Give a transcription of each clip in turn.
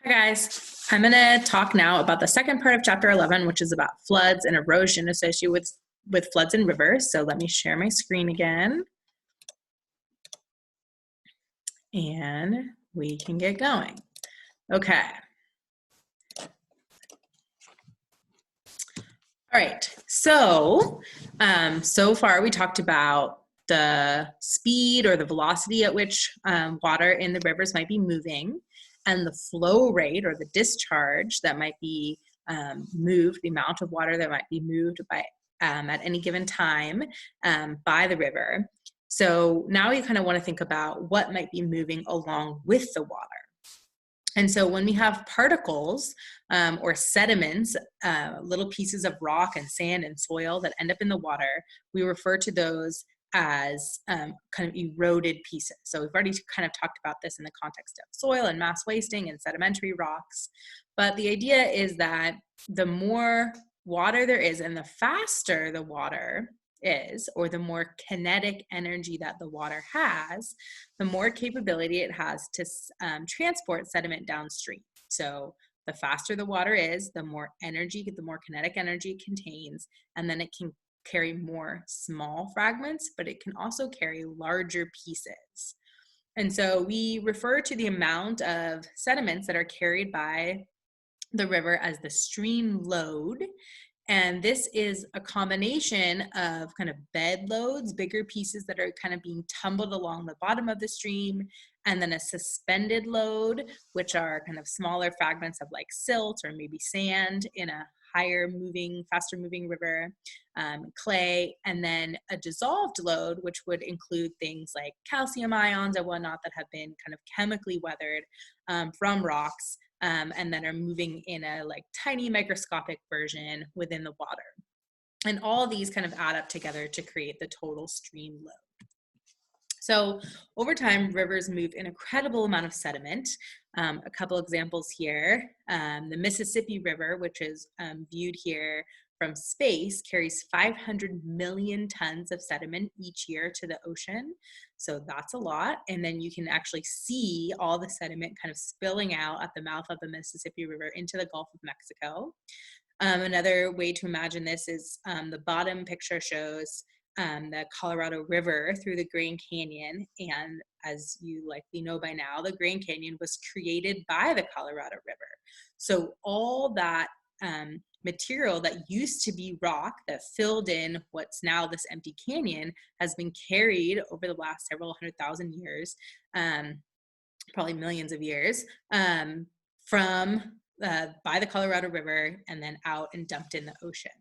Hi guys, I'm going to talk now about the second part of chapter 11, which is about floods and erosion associated with floods and rivers. So let me share my screen again and we can get going. Okay. All right, so far we talked about the speed or the velocity at which water in the rivers might be moving, and the flow rate or the discharge that might be moved, the amount of water that might be moved by at any given time by the river. So now you kind of want to think about what might be moving along with the water. And so when we have particles or sediments, little pieces of rock and sand and soil that end up in the water, we refer to those as kind of eroded pieces. So we've already kind of talked about this in the context of soil and mass wasting and sedimentary rocks. But the idea is that the more water there is and the faster the water is, or the more kinetic energy that the water has, the more capability it has to transport sediment downstream. So the faster the water is, the more energy, the more kinetic energy it contains, and then it can carry more small fragments, but it can also carry larger pieces. And so we refer to the amount of sediments that are carried by the river as the stream load. And this is a combination of kind of bed loads, bigger pieces that are kind of being tumbled along the bottom of the stream, and then a suspended load, which are kind of smaller fragments of like silt or maybe sand in a higher moving, faster moving river, clay, and then a dissolved load, which would include things like calcium ions and whatnot that have been kind of chemically weathered from rocks, and then are moving in a like tiny microscopic version within the water. And all these kind of add up together to create the total stream load. So over time, rivers move an incredible amount of sediment. A couple examples here. The Mississippi River, which is viewed here from space, carries 500 million tons of sediment each year to the ocean. So that's a lot. And then you can actually see all the sediment kind of spilling out at the mouth of the Mississippi River into the Gulf of Mexico. Another way to imagine this is the bottom picture shows the Colorado River through the Grand Canyon. And as you likely know by now, the Grand Canyon was created by the Colorado River. So all that material that used to be rock that filled in what's now this empty canyon has been carried over the last several 100,000 years, probably millions of years, by the Colorado River and then out and dumped in the ocean.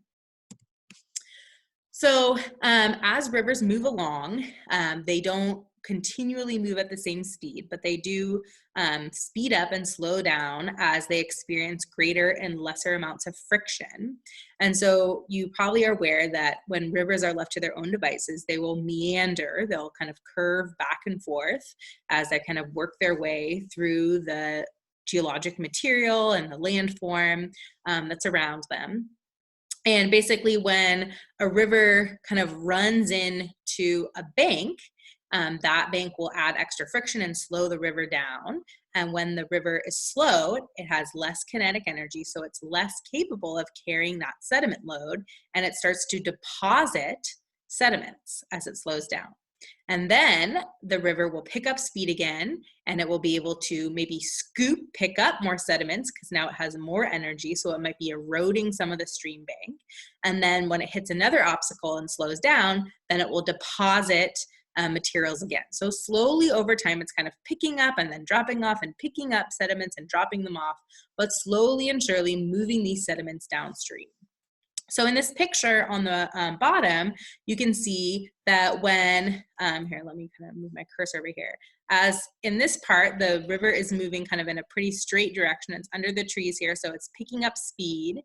So as rivers move along, they don't continually move at the same speed, but they do speed up and slow down as they experience greater and lesser amounts of friction. And so you probably are aware that when rivers are left to their own devices, they will meander, they'll kind of curve back and forth as they kind of work their way through the geologic material and the landform that surrounds them. And basically when a river kind of runs into a bank, that bank will add extra friction and slow the river down. And when the river is slowed, it has less kinetic energy, so it's less capable of carrying that sediment load, and it starts to deposit sediments as it slows down. And then the river will pick up speed again, and it will be able to maybe pick up more sediments because now it has more energy, so it might be eroding some of the stream bank. And then when it hits another obstacle and slows down, then it will deposit materials again. So slowly over time, it's kind of picking up and then dropping off and picking up sediments and dropping them off, but slowly and surely moving these sediments downstream. So in this picture on the bottom, you can see that when, here, let me kind of move my cursor over here. As in this part, the river is moving kind of in a pretty straight direction. It's under the trees here, so it's picking up speed.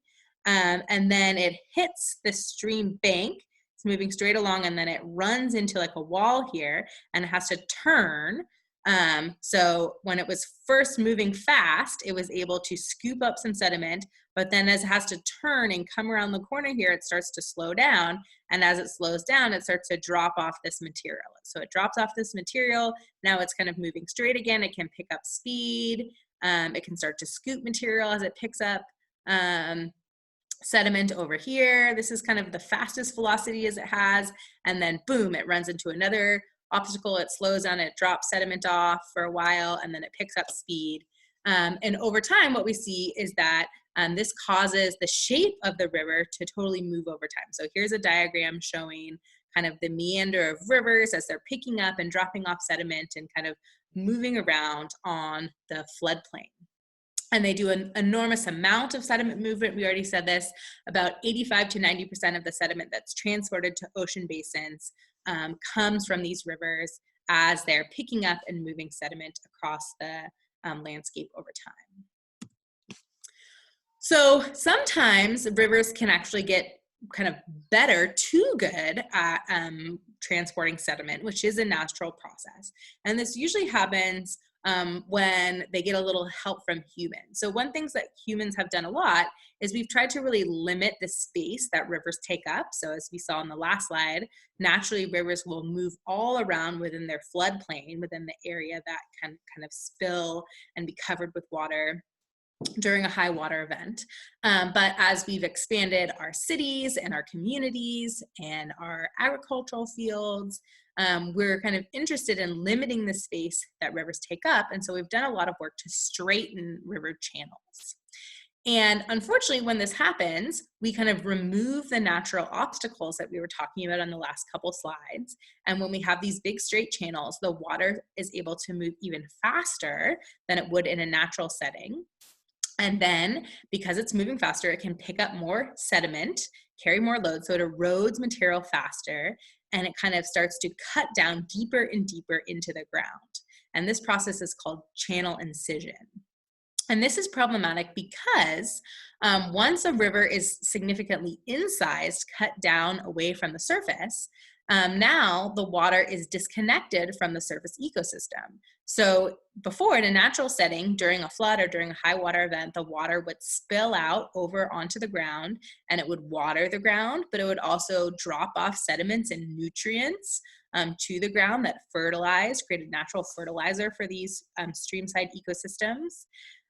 And then it hits the stream bank. It's moving straight along, and then it runs into like a wall here and it has to turn. So when it was first moving fast, it was able to scoop up some sediment, but then as it has to turn and come around the corner here, it starts to slow down. And as it slows down, it starts to drop off this material. So it drops off this material. Now it's kind of moving straight again. It can pick up speed. It can start to scoop material as it picks up sediment over here. This is kind of the fastest velocity as it has, and then boom, it runs into another obstacle. It slows down, it drops sediment off for a while, and then it picks up speed. And over time, what we see is that this causes the shape of the river to totally move over time. So here's a diagram showing kind of the meander of rivers as they're picking up and dropping off sediment and kind of moving around on the floodplain. And they do an enormous amount of sediment movement. We already said this, about 85 to 90% of the sediment that's transported to ocean basins comes from these rivers as they're picking up and moving sediment across the landscape over time. So sometimes rivers can actually get kind of better, too good at transporting sediment, which is a natural process. And this usually happens when they get a little help from humans. So one thing that humans have done a lot is we've tried to really limit the space that rivers take up. So as we saw in the last slide, naturally rivers will move all around within their floodplain, within the area that can kind of spill and be covered with water during a high water event. But as we've expanded our cities and our communities and our agricultural fields, we're kind of interested in limiting the space that rivers take up. And so we've done a lot of work to straighten river channels. And unfortunately, when this happens, we kind of remove the natural obstacles that we were talking about on the last couple slides. And when we have these big straight channels, the water is able to move even faster than it would in a natural setting. And then because it's moving faster, it can pick up more sediment, carry more load, so it erodes material faster, and it kind of starts to cut down deeper and deeper into the ground. And this process is called channel incision. And this is problematic because once a river is significantly incised, cut down away from the surface, now the water is disconnected from the surface ecosystem. So before, in a natural setting, during a flood or during a high water event, the water would spill out over onto the ground and it would water the ground, but it would also drop off sediments and nutrients to the ground that fertilized, created natural fertilizer for these streamside ecosystems.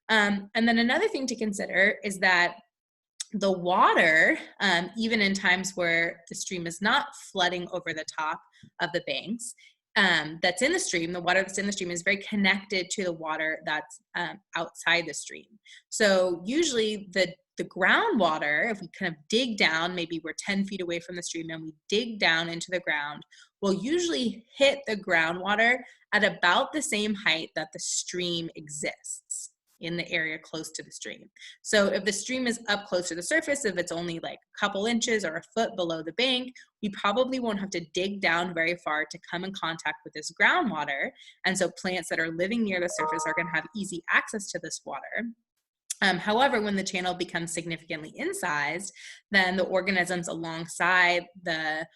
And then another thing to consider is that the water, even in times where the stream is not flooding over the top of the banks, that's in the stream, the water that's in the stream is very connected to the water that's outside the stream. So usually the groundwater, if we kind of dig down, maybe we're 10 feet away from the stream and we dig down into the ground, will usually hit the groundwater at about the same height that the stream exists in the area close to the stream. So if the stream is up close to the surface, if it's only like a couple inches or a foot below the bank, we probably won't have to dig down very far to come in contact with this groundwater. And so plants that are living near the surface are gonna have easy access to this water. However, when the channel becomes significantly incised, then the organisms alongside the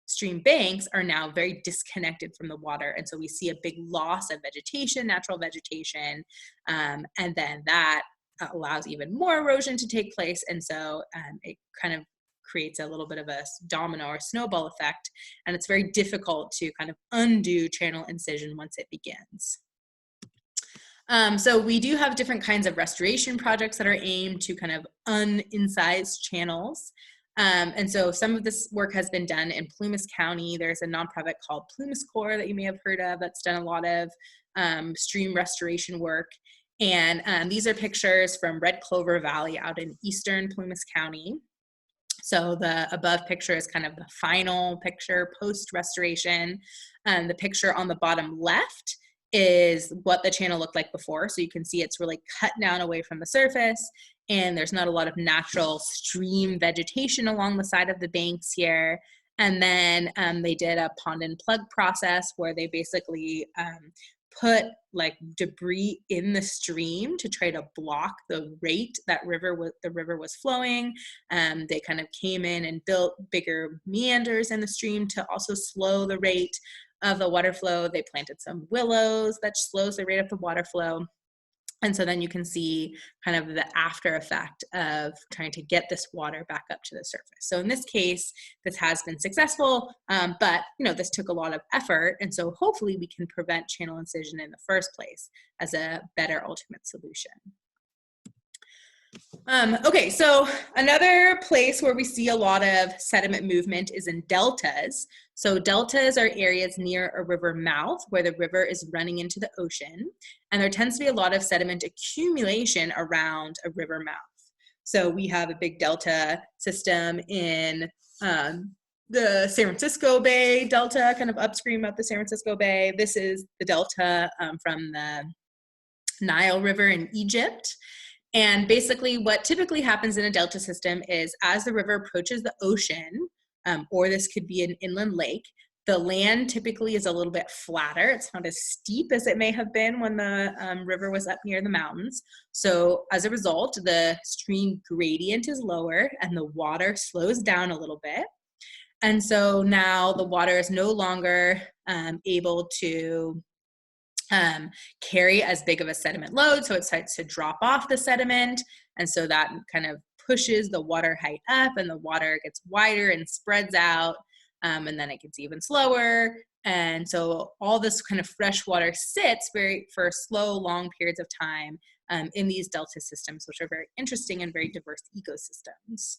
stream banks are now very disconnected from the water. And so we see a big loss of vegetation, natural vegetation, and then that allows even more erosion to take place. And so it kind of creates a little bit of a domino or snowball effect. And it's very difficult to kind of undo channel incision once it begins. So we do have different kinds of restoration projects that are aimed to kind of unincise channels. And so some of this work has been done in Plumas County. There's a nonprofit called Plumas Corps that you may have heard of that's done a lot of stream restoration work. And these are pictures from Red Clover Valley out in eastern Plumas County. So the above picture is kind of the final picture post-restoration. The picture on the bottom left is what the channel looked like before. So you can see it's really cut down away from the surface, and there's not a lot of natural stream vegetation along the side of the banks here. And then they did a pond and plug process where they basically put like debris in the stream to try to block the rate that the river was flowing. They kind of came in and built bigger meanders in the stream to also slow the rate of the water flow. They planted some willows that slows the rate of the water flow. And so then you can see kind of the after effect of trying to get this water back up to the surface. So in this case, this has been successful, but this took a lot of effort. And so hopefully we can prevent channel incision in the first place as a better ultimate solution. Okay, so another place where we see a lot of sediment movement is in deltas. So deltas are areas near a river mouth where the river is running into the ocean, and there tends to be a lot of sediment accumulation around a river mouth. So we have a big delta system in the San Francisco Bay Delta, kind of upstream of the San Francisco Bay. This is the delta from the Nile River in Egypt. And basically what typically happens in a delta system is as the river approaches the ocean, or this could be an inland lake, the land typically is a little bit flatter. It's not as steep as it may have been when the river was up near the mountains. So as a result, the stream gradient is lower and the water slows down a little bit. And so now the water is no longer able to carry as big of a sediment load, so it starts to drop off the sediment, and so that kind of pushes the water height up, and the water gets wider and spreads out, and then it gets even slower, and so all this kind of fresh water sits for slow, long periods of time in these delta systems, which are very interesting and very diverse ecosystems.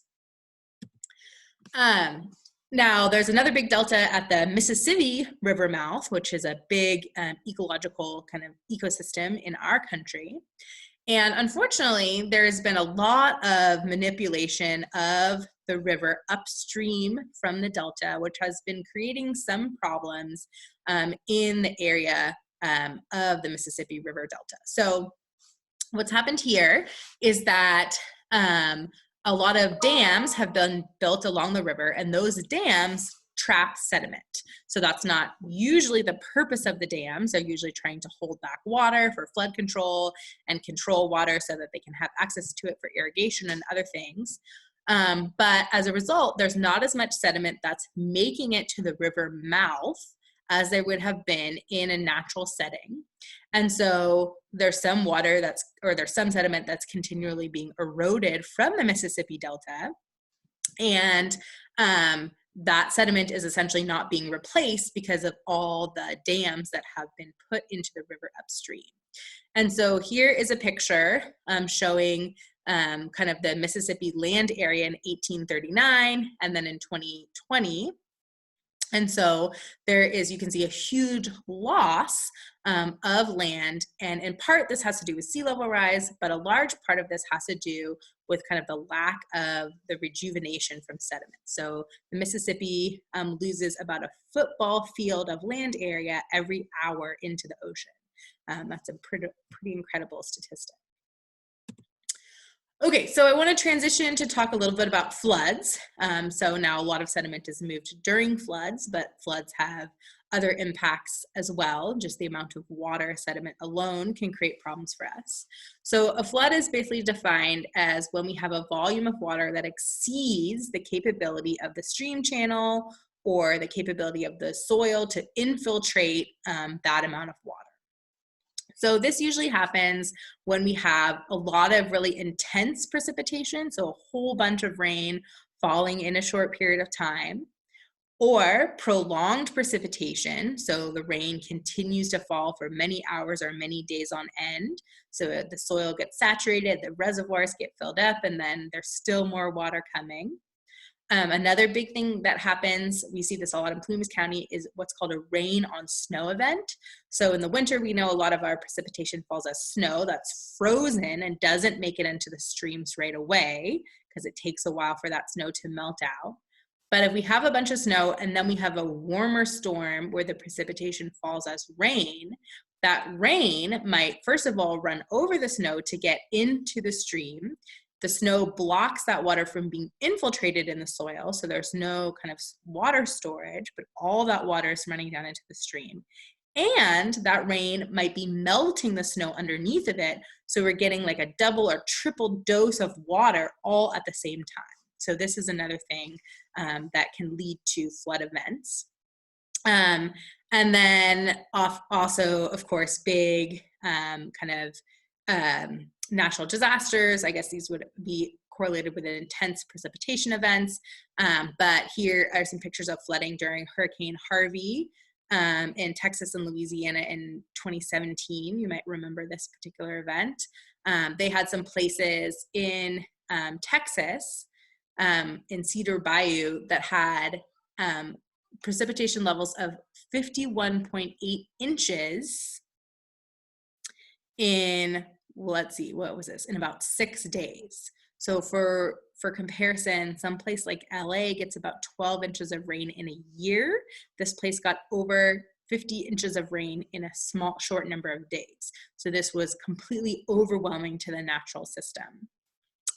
Now, there's another big delta at the Mississippi River mouth, which is a big ecological kind of ecosystem in our country. And unfortunately, there's been a lot of manipulation of the river upstream from the delta, which has been creating some problems in the area of the Mississippi River Delta. So what's happened here is that a lot of dams have been built along the river, and those dams trap sediment. So that's not usually the purpose of the dams. They're usually trying to hold back water for flood control and control water so that they can have access to it for irrigation and other things. But as a result, there's not as much sediment that's making it to the river mouth as there would have been in a natural setting. And so there's some there's some sediment that's continually being eroded from the Mississippi Delta. And that sediment is essentially not being replaced because of all the dams that have been put into the river upstream. And so here is a picture showing kind of the Mississippi land area in 1839 and then in 2020. And so there is, you can see a huge loss of land, and in part this has to do with sea level rise, but a large part of this has to do with kind of the lack of the rejuvenation from sediment. So the Mississippi loses about a football field of land area every hour into the ocean. That's a pretty incredible statistic. Okay, so I want to transition to talk a little bit about floods. So now a lot of sediment is moved during floods, but floods have other impacts as well. Just the amount of water sediment alone can create problems for us. So a flood is basically defined as when we have a volume of water that exceeds the capability of the stream channel or the capability of the soil to infiltrate that amount of water. So this usually happens when we have a lot of really intense precipitation, so a whole bunch of rain falling in a short period of time, or prolonged precipitation, so the rain continues to fall for many hours or many days on end, so the soil gets saturated, the reservoirs get filled up, and then there's still more water coming. Another big thing that happens, we see this a lot in Plumas County, is what's called a rain on snow event. So in the winter, we know a lot of our precipitation falls as snow that's frozen and doesn't make it into the streams right away because it takes a while for that snow to melt out. But if we have a bunch of snow and then we have a warmer storm where the precipitation falls as rain, that rain might first of all run over the snow to get into the stream. The snow blocks that water from being infiltrated in the soil, so there's no kind of water storage, but all that water is running down into the stream. And that rain might be melting the snow underneath of it, so we're getting like a double or triple dose of water all at the same time. So this is another thing that can lead to flood events. And then also, of course, big kind of natural disasters. I guess these would be correlated with intense precipitation events. But here are some pictures of flooding during Hurricane Harvey in Texas and Louisiana in 2017. You might remember this particular event. They had some places in Texas, in Cedar Bayou, that had precipitation levels of 51.8 inches in, let's see, what was this? In about 6 days. So for comparison, some place like LA gets about 12 inches of rain in a year. This place got over 50 inches of rain in a short number of days. So this was completely overwhelming to the natural system.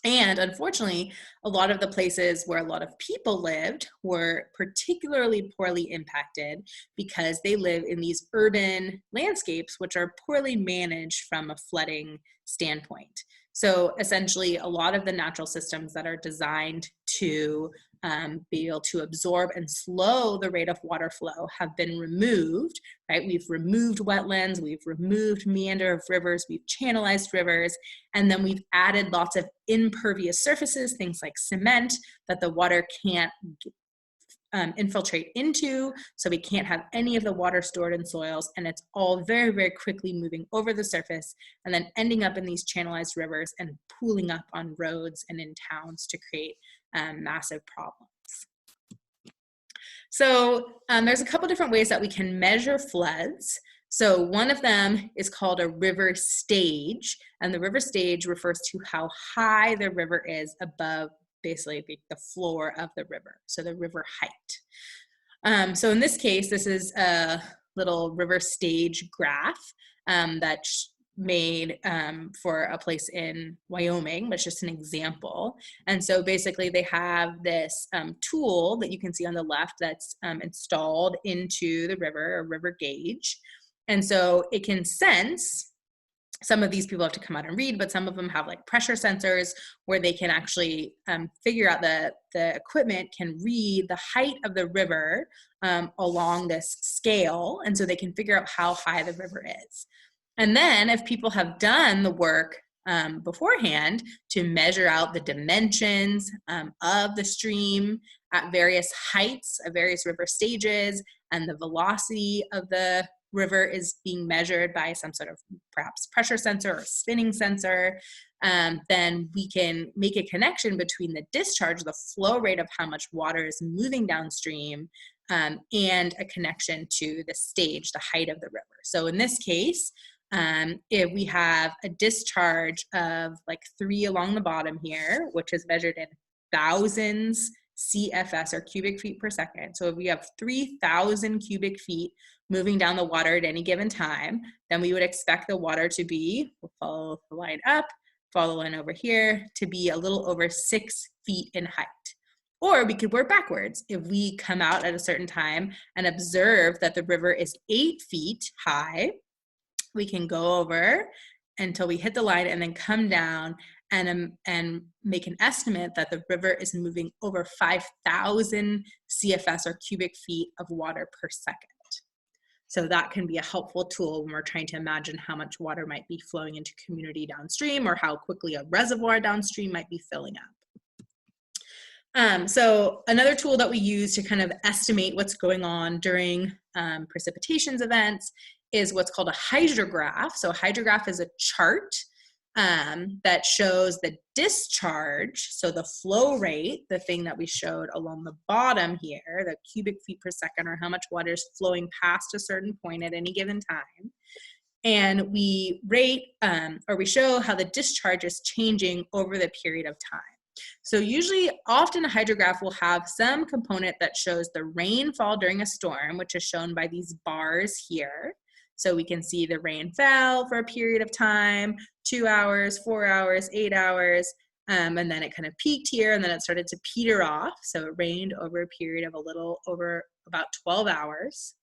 And unfortunately, a lot of the places where a lot of people lived were particularly poorly impacted because they live in these urban landscapes, which are poorly managed from a flooding standpoint. So essentially, a lot of the natural systems that are designed to be able to absorb and slow the rate of water flow have been removed, right? We've removed wetlands, we've removed meander of rivers, we've channelized rivers, and then we've added lots of impervious surfaces, things like cement, that the water can't infiltrate into, so we can't have any of the water stored in soils, and it's all very, very quickly moving over the surface and then ending up in these channelized rivers and pooling up on roads and in towns to create massive problems. So there's a couple different ways that we can measure floods. So one of them is called a river stage, and the river stage refers to how high the river is above basically the floor of the river, so the river height. So in this case, this is a little river stage graph that's made for a place in Wyoming, but it's just an example. And so basically they have this tool that you can see on the left that's installed into the river, a river gauge. And so it can sense, some of these people have to come out and read, but some of them have like pressure sensors where they can actually figure out the equipment can read the height of the river along this scale. And so they can figure out how high the river is. And then if people have done the work beforehand to measure out the dimensions of the stream at various heights of various river stages, and the velocity of the river is being measured by some sort of perhaps pressure sensor or spinning sensor, then we can make a connection between the discharge, the flow rate of how much water is moving downstream, and a connection to the stage, the height of the river. So in this case, if we have a discharge of like 3 along the bottom here, which is measured in thousands CFS, or cubic feet per second. So if we have 3,000 cubic feet moving down the water at any given time, then we would expect the water to be, we'll follow the line up, follow the line over here, to be a little over 6 feet in height. Or we could work backwards. If we come out at a certain time and observe that the river is 8 feet high, we can go over until we hit the line and then come down and make an estimate that the river is moving over 5,000 CFS, or cubic feet of water per second. So that can be a helpful tool when we're trying to imagine how much water might be flowing into community downstream, or how quickly a reservoir downstream might be filling up. So another tool that we use to kind of estimate what's going on during precipitations events is what's called a hydrograph. So a hydrograph is a chart that shows the discharge, so the flow rate, the thing that we showed along the bottom here, the cubic feet per second, or how much water is flowing past a certain point at any given time. And we rate, or we show how the discharge is changing over the period of time. So usually, often a hydrograph will have some component that shows the rainfall during a storm, which is shown by these bars here. So we can see the rain fell for a period of time, 2 hours, 4 hours, 8 hours, and then it kind of peaked here, and then it started to peter off. So it rained over a period of a little over about 12 hours.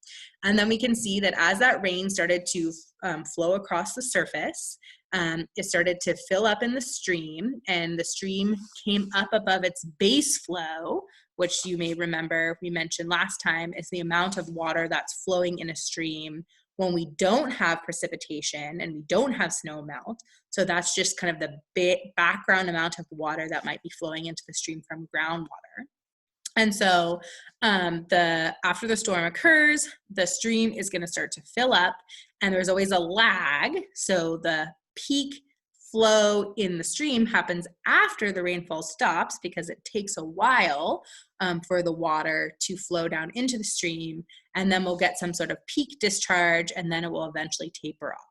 And then we can see that as that rain started to flow across the surface, it started to fill up in the stream, and the stream came up above its base flow, which you may remember we mentioned last time is the amount of water that's flowing in a stream when we don't have precipitation and we don't have snow melt. So that's just kind of the background amount of water that might be flowing into the stream from groundwater. And so after the storm occurs, the stream is going to start to fill up, and there's always a lag. So the peak flow in the stream happens after the rainfall stops, because it takes a while for the water to flow down into the stream, and then we'll get some sort of peak discharge, and then it will eventually taper off.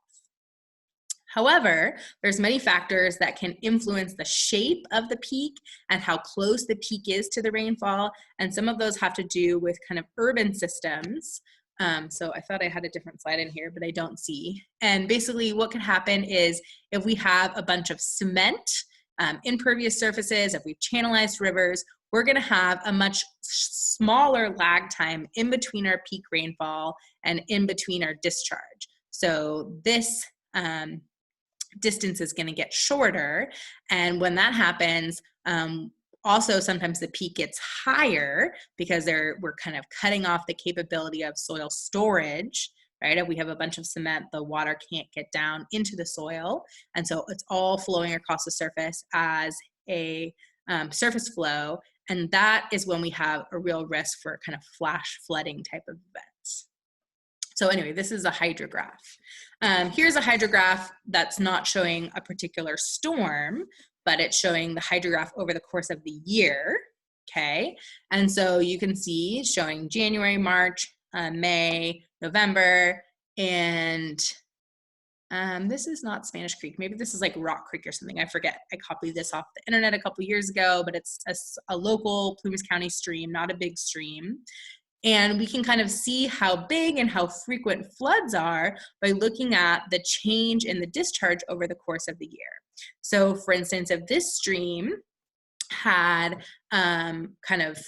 However, there's many factors that can influence the shape of the peak and how close the peak is to the rainfall, and some of those have to do with kind of urban systems. So I thought I had a different slide in here, but I don't see. And basically what could happen is if we have a bunch of cement, impervious surfaces, if we've channelized rivers, we're going to have a much smaller lag time in between our peak rainfall and in between our discharge. So this distance is going to get shorter, and when that happens, also sometimes the peak gets higher because we're kind of cutting off the capability of soil storage, right? If we have a bunch of cement, the water can't get down into the soil, and so it's all flowing across the surface as a surface flow, and that is when we have a real risk for kind of flash flooding type of events. So anyway, this is a hydrograph. Here's a hydrograph that's not showing a particular storm, but it's showing the hydrograph over the course of the year, okay? And so you can see showing January, March, May, November, and this is not Spanish Creek. Maybe this is like Rock Creek or something. I forget. I copied this off the internet a couple years ago, but it's a local Plumas County stream, not a big stream. And we can kind of see how big and how frequent floods are by looking at the change in the discharge over the course of the year. So for instance, if this stream had kind of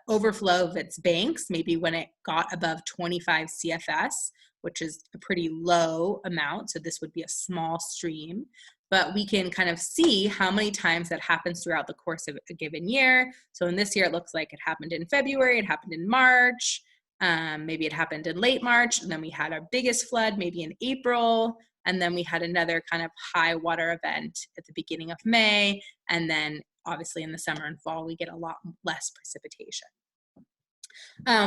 overflow of its banks, maybe when it got above 25 CFS, which is a pretty low amount, so this would be a small stream, but we can kind of see how many times that happens throughout the course of a given year. So in this year, it looks like it happened in February, it happened in March, maybe it happened in late March, and then we had our biggest flood maybe in April, and then we had another kind of high water event at the beginning of May, and then obviously in the summer and fall, we get a lot less precipitation.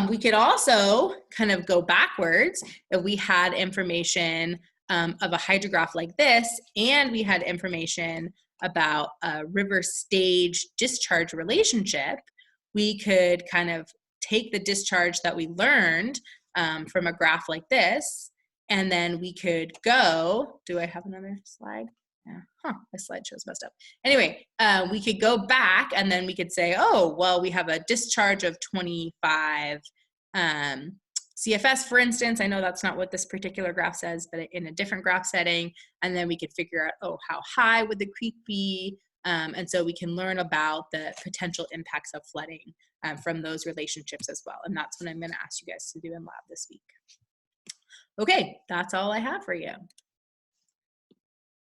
We could also kind of go backwards if we had information of a hydrograph like this, and we had information about a river stage discharge relationship. We could kind of take the discharge that we learned from a graph like this, and then we could go, do I have another slide? Yeah. This slide show's messed up. Anyway, we could go back and then we could say, oh, well, we have a discharge of 25 CFS, for instance. I know that's not what this particular graph says, but in a different graph setting. And then we could figure out, oh, how high would the creek be? And so we can learn about the potential impacts of flooding from those relationships as well. And that's what I'm going to ask you guys to do in lab this week. Okay, that's all I have for you.